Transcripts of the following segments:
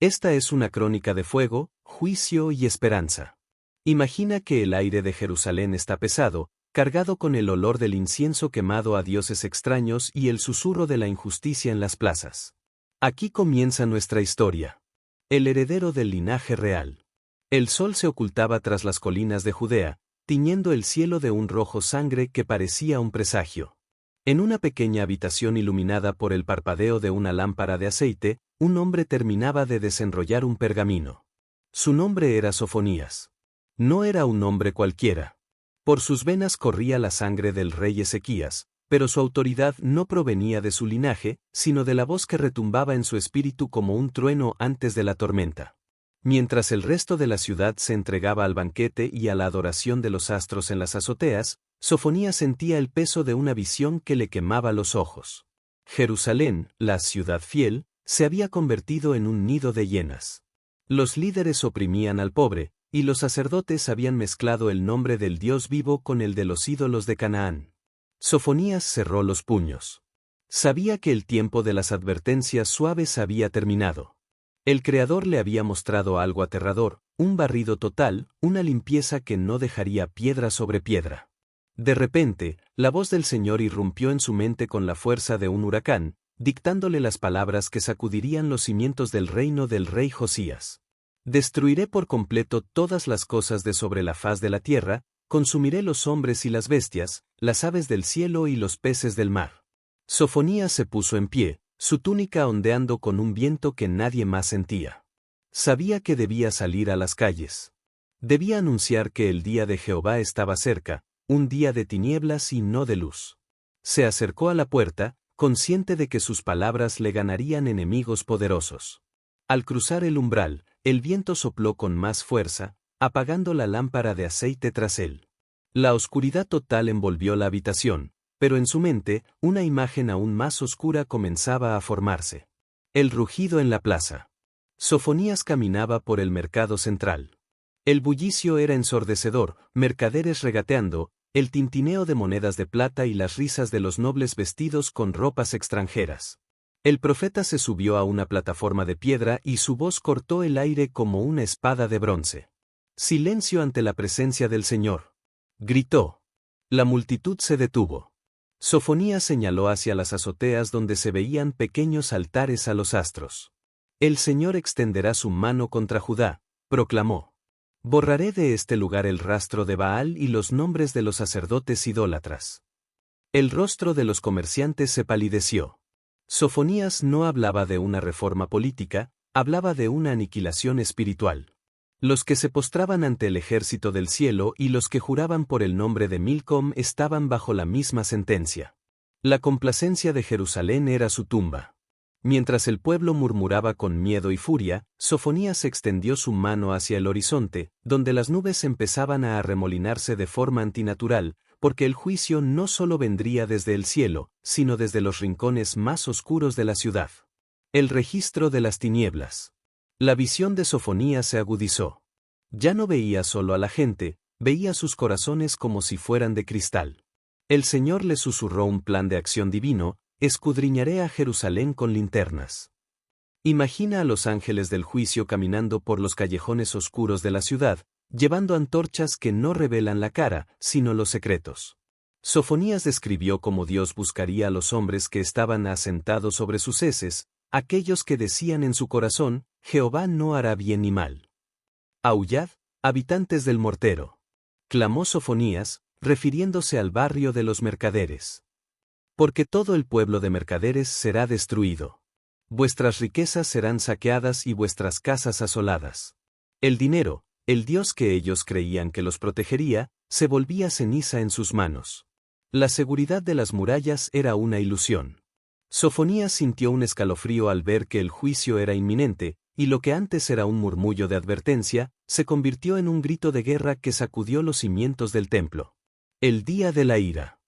Esta es una crónica de fuego, juicio y esperanza. Imagina que el aire de Jerusalén está pesado, cargado con el olor del incienso quemado a dioses extraños y el susurro de la injusticia en las plazas. Aquí comienza nuestra historia. El heredero del linaje real. El sol se ocultaba tras las colinas de Judea, tiñendo el cielo de un rojo sangre que parecía un presagio. En una pequeña habitación iluminada por el parpadeo de una lámpara de aceite, un hombre terminaba de desenrollar un pergamino. Su nombre era Sofonías. No era un hombre cualquiera. Por sus venas corría la sangre del rey Ezequías, pero su autoridad no provenía de su linaje, sino de la voz que retumbaba en su espíritu como un trueno antes de la tormenta. Mientras el resto de la ciudad se entregaba al banquete y a la adoración de los astros en las azoteas, Sofonías sentía el peso de una visión que le quemaba los ojos. Jerusalén, la ciudad fiel, se había convertido en un nido de hienas. Los líderes oprimían al pobre, y los sacerdotes habían mezclado el nombre del Dios vivo con el de los ídolos de Canaán. Sofonías cerró los puños. Sabía que el tiempo de las advertencias suaves había terminado. El Creador le había mostrado algo aterrador, un barrido total, una limpieza que no dejaría piedra sobre piedra. De repente, la voz del Señor irrumpió en su mente con la fuerza de un huracán, dictándole las palabras que sacudirían los cimientos del reino del rey Josías. Destruiré por completo todas las cosas de sobre la faz de la tierra, consumiré los hombres y las bestias, las aves del cielo y los peces del mar. Sofonías se puso en pie, su túnica ondeando con un viento que nadie más sentía. Sabía que debía salir a las calles. Debía anunciar que el día de Jehová estaba cerca, un día de tinieblas y no de luz. Se acercó a la puerta, consciente de que sus palabras le ganarían enemigos poderosos. Al cruzar el umbral, el viento sopló con más fuerza, apagando la lámpara de aceite tras él. La oscuridad total envolvió la habitación, pero en su mente, una imagen aún más oscura comenzaba a formarse. El rugido en la plaza. Sofonías caminaba por el mercado central. El bullicio era ensordecedor, mercaderes regateando, el tintineo de monedas de plata y las risas de los nobles vestidos con ropas extranjeras. El profeta se subió a una plataforma de piedra y su voz cortó el aire como una espada de bronce. «Silencio ante la presencia del Señor», gritó. La multitud se detuvo. Sofonías señaló hacia las azoteas donde se veían pequeños altares a los astros. «El Señor extenderá su mano contra Judá», proclamó. «Borraré de este lugar el rastro de Baal y los nombres de los sacerdotes idólatras». El rostro de los comerciantes se palideció. Sofonías no hablaba de una reforma política, hablaba de una aniquilación espiritual. Los que se postraban ante el ejército del cielo y los que juraban por el nombre de Milcom estaban bajo la misma sentencia. La complacencia de Jerusalén era su tumba. Mientras el pueblo murmuraba con miedo y furia, Sofonías extendió su mano hacia el horizonte, donde las nubes empezaban a arremolinarse de forma antinatural, porque el juicio no solo vendría desde el cielo, sino desde los rincones más oscuros de la ciudad. El registro de las tinieblas. La visión de Sofonías se agudizó. Ya no veía solo a la gente, veía sus corazones como si fueran de cristal. El Señor le susurró un plan de acción divino: escudriñaré a Jerusalén con linternas. Imagina a los ángeles del juicio caminando por los callejones oscuros de la ciudad, llevando antorchas que no revelan la cara, sino los secretos. Sofonías describió cómo Dios buscaría a los hombres que estaban asentados sobre sus heces, aquellos que decían en su corazón: Jehová no hará bien ni mal. «Aullad, habitantes del mortero», clamó Sofonías, refiriéndose al barrio de los mercaderes. «Porque todo el pueblo de mercaderes será destruido. Vuestras riquezas serán saqueadas y vuestras casas asoladas. El dinero, el Dios que ellos creían que los protegería, se volvía ceniza en sus manos. La seguridad de las murallas era una ilusión». Sofonías sintió un escalofrío al ver que el juicio era inminente, y lo que antes era un murmullo de advertencia, se convirtió en un grito de guerra que sacudió los cimientos del templo. El día de la ira.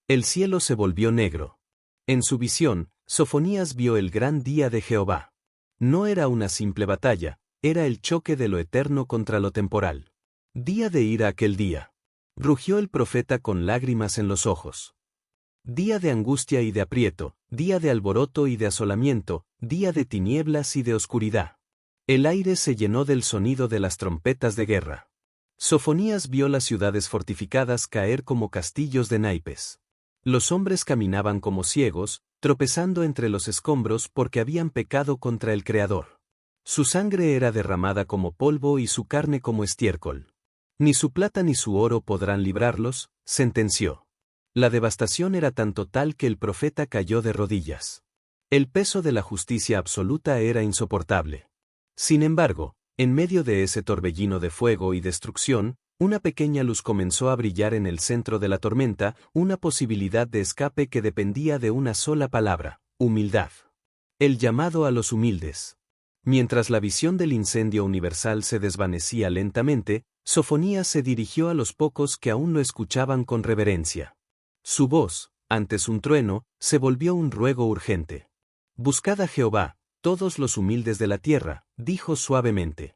El cielo se volvió negro. En su visión, Sofonías vio el gran día de Jehová. No era una simple batalla, era el choque de lo eterno contra lo temporal. Día de ira aquel día. Rugió el profeta con lágrimas en los ojos. Día de angustia y de aprieto, día de alboroto y de asolamiento, día de tinieblas y de oscuridad. El aire se llenó del sonido de las trompetas de guerra. Sofonías vio las ciudades fortificadas caer como castillos de naipes. Los hombres caminaban como ciegos, tropezando entre los escombros porque habían pecado contra el Creador. Su sangre era derramada como polvo y su carne como estiércol. Ni su plata ni su oro podrán librarlos, sentenció. La devastación era tan total que el profeta cayó de rodillas. El peso de la justicia absoluta era insoportable. Sin embargo, en medio de ese torbellino de fuego y destrucción, una pequeña luz comenzó a brillar en el centro de la tormenta, una posibilidad de escape que dependía de una sola palabra: humildad. El llamado a los humildes. Mientras la visión del incendio universal se desvanecía lentamente, Sofonías se dirigió a los pocos que aún lo escuchaban con reverencia. Su voz, antes un trueno, se volvió un ruego urgente. «Buscad a Jehová, todos los humildes de la tierra», dijo suavemente.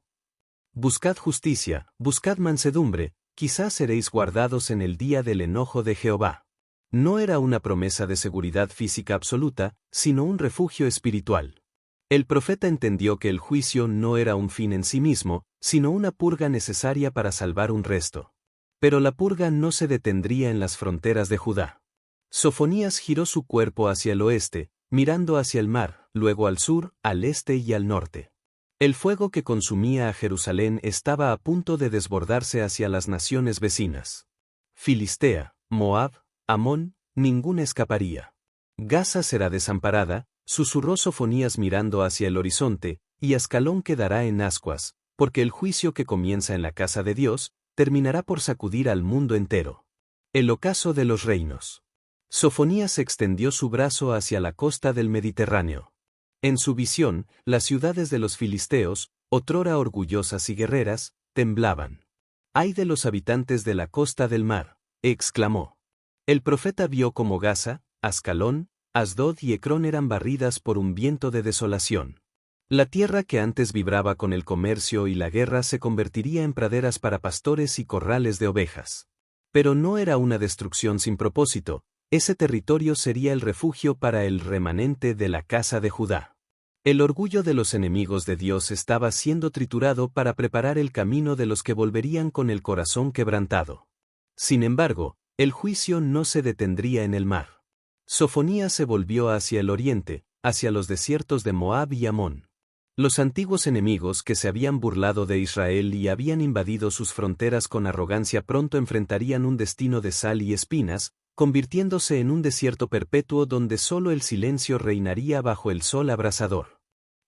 «Buscad justicia, buscad mansedumbre, quizás seréis guardados en el día del enojo de Jehová». No era una promesa de seguridad física absoluta, sino un refugio espiritual. El profeta entendió que el juicio no era un fin en sí mismo, sino una purga necesaria para salvar un resto. Pero la purga no se detendría en las fronteras de Judá. Sofonías giró su cuerpo hacia el oeste, mirando hacia el mar, luego al sur, al este y al norte. El fuego que consumía a Jerusalén estaba a punto de desbordarse hacia las naciones vecinas. Filistea, Moab, Amón, ninguna escaparía. Gaza será desamparada, susurró Sofonías mirando hacia el horizonte, y Ascalón quedará en ascuas, porque el juicio que comienza en la casa de Dios, terminará por sacudir al mundo entero. El ocaso de los reinos. Sofonías extendió su brazo hacia la costa del Mediterráneo. En su visión, las ciudades de los filisteos, otrora orgullosas y guerreras, temblaban. «¡Ay de los habitantes de la costa del mar!», exclamó. El profeta vio cómo Gaza, Ascalón, Asdod y Ecrón eran barridas por un viento de desolación. La tierra que antes vibraba con el comercio y la guerra se convertiría en praderas para pastores y corrales de ovejas. Pero no era una destrucción sin propósito, ese territorio sería el refugio para el remanente de la casa de Judá. El orgullo de los enemigos de Dios estaba siendo triturado para preparar el camino de los que volverían con el corazón quebrantado. Sin embargo, el juicio no se detendría en el mar. Sofonías se volvió hacia el oriente, hacia los desiertos de Moab y Amón. Los antiguos enemigos que se habían burlado de Israel y habían invadido sus fronteras con arrogancia pronto enfrentarían un destino de sal y espinas, convirtiéndose en un desierto perpetuo donde solo el silencio reinaría bajo el sol abrasador.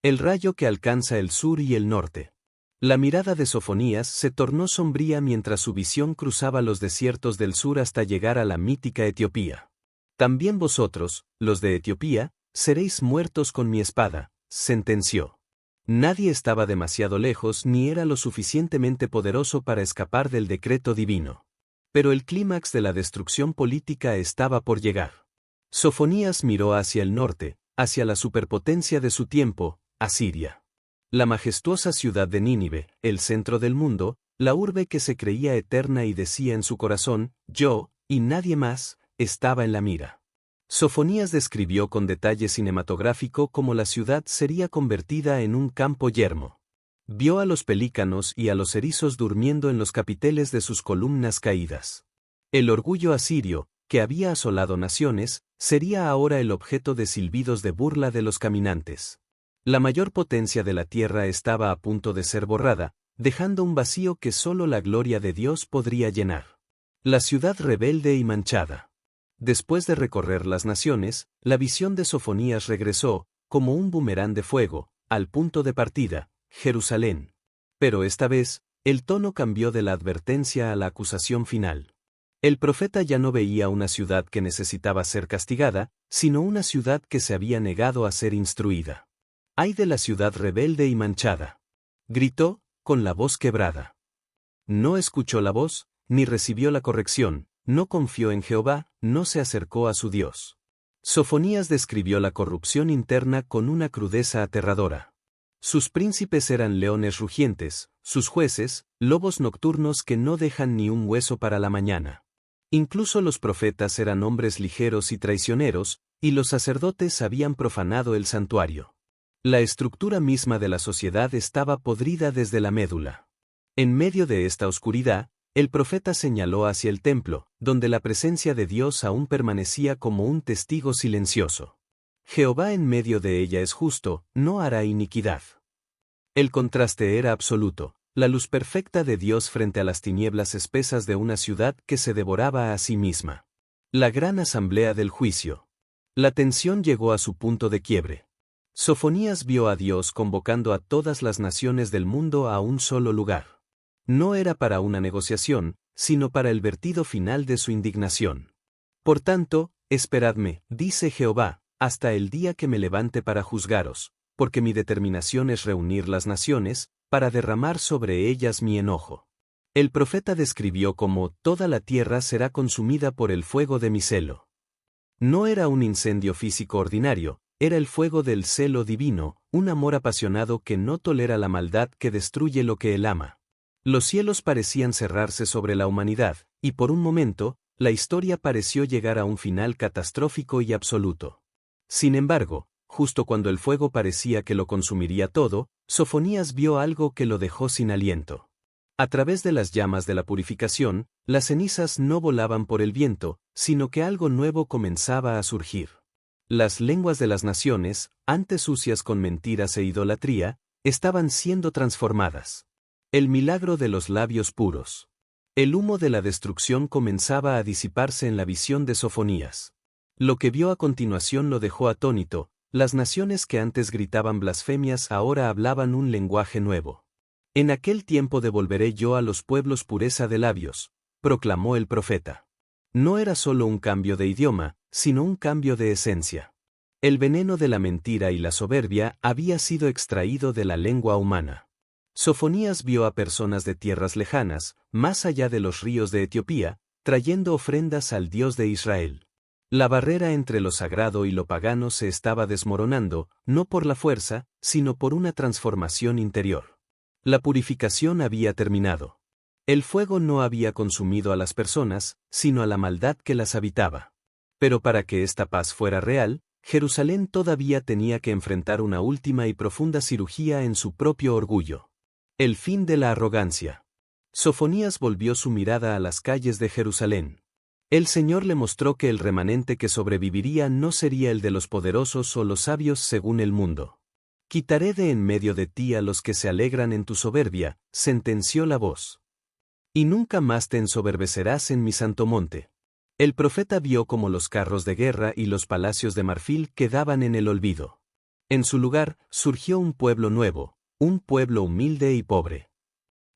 El rayo que alcanza el sur y el norte. La mirada de Sofonías se tornó sombría mientras su visión cruzaba los desiertos del sur hasta llegar a la mítica Etiopía. «También vosotros, los de Etiopía, seréis muertos con mi espada», sentenció. Nadie estaba demasiado lejos ni era lo suficientemente poderoso para escapar del decreto divino. Pero el clímax de la destrucción política estaba por llegar. Sofonías miró hacia el norte, hacia la superpotencia de su tiempo, Asiria. La majestuosa ciudad de Nínive, el centro del mundo, la urbe que se creía eterna y decía en su corazón, yo, y nadie más, estaba en la mira. Sofonías describió con detalle cinematográfico cómo la ciudad sería convertida en un campo yermo. Vio a los pelícanos y a los erizos durmiendo en los capiteles de sus columnas caídas. El orgullo asirio, que había asolado naciones, sería ahora el objeto de silbidos de burla de los caminantes. La mayor potencia de la tierra estaba a punto de ser borrada, dejando un vacío que solo la gloria de Dios podría llenar. La ciudad rebelde y manchada. Después de recorrer las naciones, la visión de Sofonías regresó, como un bumerán de fuego, al punto de partida, Jerusalén. Pero esta vez, el tono cambió de la advertencia a la acusación final. El profeta ya no veía una ciudad que necesitaba ser castigada, sino una ciudad que se había negado a ser instruida. «¡Ay de la ciudad rebelde y manchada!», gritó, con la voz quebrada. No escuchó la voz, ni recibió la corrección. No confió en Jehová, no se acercó a su Dios. Sofonías describió la corrupción interna con una crudeza aterradora. Sus príncipes eran leones rugientes, sus jueces, lobos nocturnos que no dejan ni un hueso para la mañana. Incluso los profetas eran hombres ligeros y traicioneros, y los sacerdotes habían profanado el santuario. La estructura misma de la sociedad estaba podrida desde la médula. En medio de esta oscuridad, el profeta señaló hacia el templo, donde la presencia de Dios aún permanecía como un testigo silencioso. Jehová en medio de ella es justo, no hará iniquidad. El contraste era absoluto, la luz perfecta de Dios frente a las tinieblas espesas de una ciudad que se devoraba a sí misma. La gran asamblea del juicio. La tensión llegó a su punto de quiebre. Sofonías vio a Dios convocando a todas las naciones del mundo a un solo lugar. No era para una negociación, sino para el vertido final de su indignación. Por tanto, esperadme, dice Jehová, hasta el día que me levante para juzgaros, porque mi determinación es reunir las naciones, para derramar sobre ellas mi enojo. El profeta describió cómo toda la tierra será consumida por el fuego de mi celo. No era un incendio físico ordinario, era el fuego del celo divino, un amor apasionado que no tolera la maldad que destruye lo que él ama. Los cielos parecían cerrarse sobre la humanidad, y por un momento, la historia pareció llegar a un final catastrófico y absoluto. Sin embargo, justo cuando el fuego parecía que lo consumiría todo, Sofonías vio algo que lo dejó sin aliento. A través de las llamas de la purificación, las cenizas no volaban por el viento, sino que algo nuevo comenzaba a surgir. Las lenguas de las naciones, antes sucias con mentiras e idolatría, estaban siendo transformadas. El milagro de los labios puros. El humo de la destrucción comenzaba a disiparse en la visión de Sofonías. Lo que vio a continuación lo dejó atónito, las naciones que antes gritaban blasfemias ahora hablaban un lenguaje nuevo. En aquel tiempo devolveré yo a los pueblos pureza de labios, proclamó el profeta. No era solo un cambio de idioma, sino un cambio de esencia. El veneno de la mentira y la soberbia había sido extraído de la lengua humana. Sofonías vio a personas de tierras lejanas, más allá de los ríos de Etiopía, trayendo ofrendas al Dios de Israel. La barrera entre lo sagrado y lo pagano se estaba desmoronando, no por la fuerza, sino por una transformación interior. La purificación había terminado. El fuego no había consumido a las personas, sino a la maldad que las habitaba. Pero para que esta paz fuera real, Jerusalén todavía tenía que enfrentar una última y profunda cirugía en su propio orgullo. El fin de la arrogancia. Sofonías volvió su mirada a las calles de Jerusalén. El Señor le mostró que el remanente que sobreviviría no sería el de los poderosos o los sabios según el mundo. Quitaré de en medio de ti a los que se alegran en tu soberbia, sentenció la voz. Y nunca más te ensoberbecerás en mi santo monte. El profeta vio cómo los carros de guerra y los palacios de marfil quedaban en el olvido. En su lugar, surgió un pueblo nuevo, un pueblo humilde y pobre.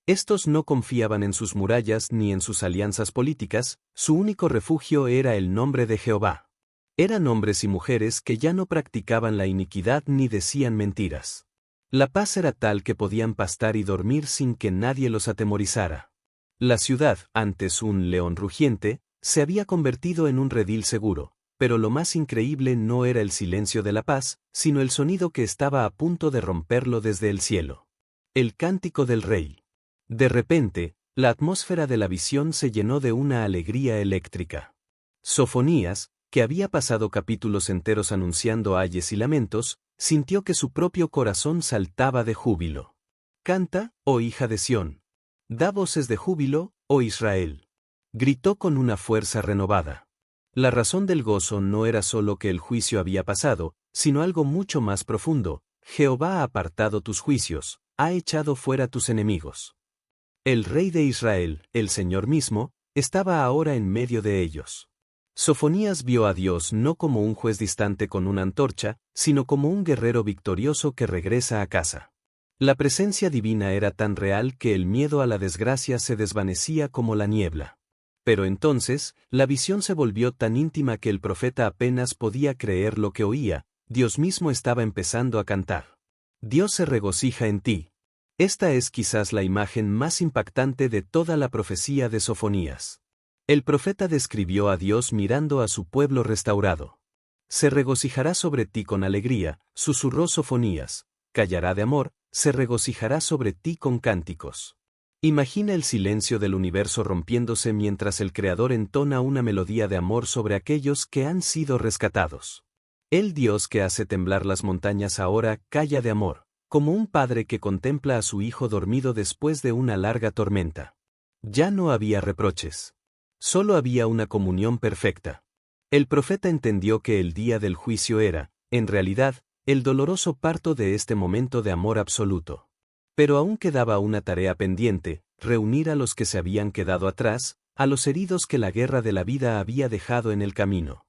Estos no confiaban en sus murallas ni en sus alianzas políticas, su único refugio era el nombre de Jehová. Eran hombres y mujeres que ya no practicaban la iniquidad ni decían mentiras. La paz era tal que podían pastar y dormir sin que nadie los atemorizara. La ciudad, antes un león rugiente, se había convertido en un redil seguro, pero lo más increíble no era el silencio de la paz, sino el sonido que estaba a punto de romperlo desde el cielo. El cántico del rey. De repente, la atmósfera de la visión se llenó de una alegría eléctrica. Sofonías, que había pasado capítulos enteros anunciando ayes y lamentos, sintió que su propio corazón saltaba de júbilo. Canta, oh hija de Sión. Da voces de júbilo, oh Israel. Gritó con una fuerza renovada. La razón del gozo no era solo que el juicio había pasado, sino algo mucho más profundo. Jehová ha apartado tus juicios, ha echado fuera tus enemigos. El Rey de Israel, el Señor mismo, estaba ahora en medio de ellos. Sofonías vio a Dios no como un juez distante con una antorcha, sino como un guerrero victorioso que regresa a casa. La presencia divina era tan real que el miedo a la desgracia se desvanecía como la niebla. Pero entonces, la visión se volvió tan íntima que el profeta apenas podía creer lo que oía. Dios mismo estaba empezando a cantar. Dios se regocija en ti. Esta es quizás la imagen más impactante de toda la profecía de Sofonías. El profeta describió a Dios mirando a su pueblo restaurado. Se regocijará sobre ti con alegría, susurró Sofonías, callará de amor, se regocijará sobre ti con cánticos. Imagina el silencio del universo rompiéndose mientras el Creador entona una melodía de amor sobre aquellos que han sido rescatados. El Dios que hace temblar las montañas ahora calla de amor, como un padre que contempla a su hijo dormido después de una larga tormenta. Ya no había reproches. Solo había una comunión perfecta. El profeta entendió que el día del juicio era, en realidad, el doloroso parto de este momento de amor absoluto. Pero aún quedaba una tarea pendiente, reunir a los que se habían quedado atrás, a los heridos que la guerra de la vida había dejado en el camino.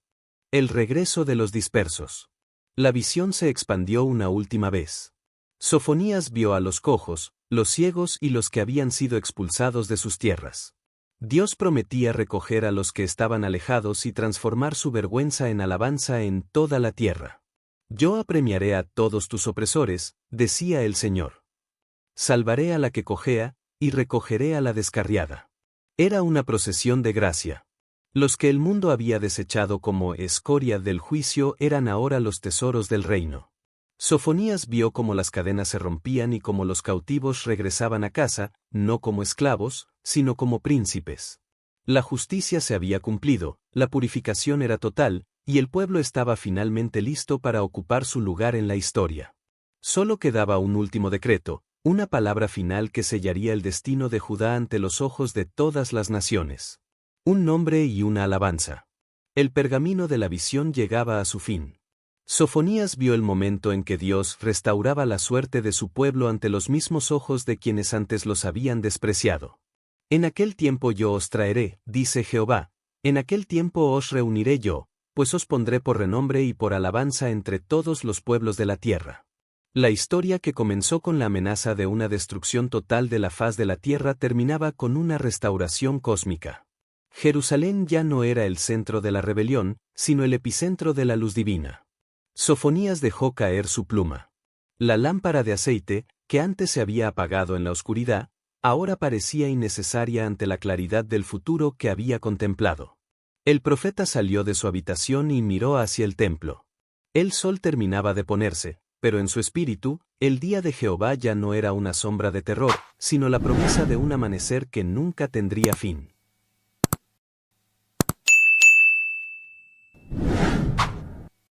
El regreso de los dispersos. La visión se expandió una última vez. Sofonías vio a los cojos, los ciegos y los que habían sido expulsados de sus tierras. Dios prometía recoger a los que estaban alejados y transformar su vergüenza en alabanza en toda la tierra. Yo apremiaré a todos tus opresores, decía el Señor. Salvaré a la que cojea, y recogeré a la descarriada. Era una procesión de gracia. Los que el mundo había desechado como escoria del juicio eran ahora los tesoros del reino. Sofonías vio cómo las cadenas se rompían y cómo los cautivos regresaban a casa, no como esclavos, sino como príncipes. La justicia se había cumplido, la purificación era total, y el pueblo estaba finalmente listo para ocupar su lugar en la historia. Solo quedaba un último decreto, una palabra final que sellaría el destino de Judá ante los ojos de todas las naciones. Un nombre y una alabanza. El pergamino de la visión llegaba a su fin. Sofonías vio el momento en que Dios restauraba la suerte de su pueblo ante los mismos ojos de quienes antes los habían despreciado. En aquel tiempo yo os traeré, dice Jehová, en aquel tiempo os reuniré yo, pues os pondré por renombre y por alabanza entre todos los pueblos de la tierra. La historia que comenzó con la amenaza de una destrucción total de la faz de la tierra terminaba con una restauración cósmica. Jerusalén ya no era el centro de la rebelión, sino el epicentro de la luz divina. Sofonías dejó caer su pluma. La lámpara de aceite, que antes se había apagado en la oscuridad, ahora parecía innecesaria ante la claridad del futuro que había contemplado. El profeta salió de su habitación y miró hacia el templo. El sol terminaba de ponerse, pero en su espíritu, el día de Jehová ya no era una sombra de terror, sino la promesa de un amanecer que nunca tendría fin.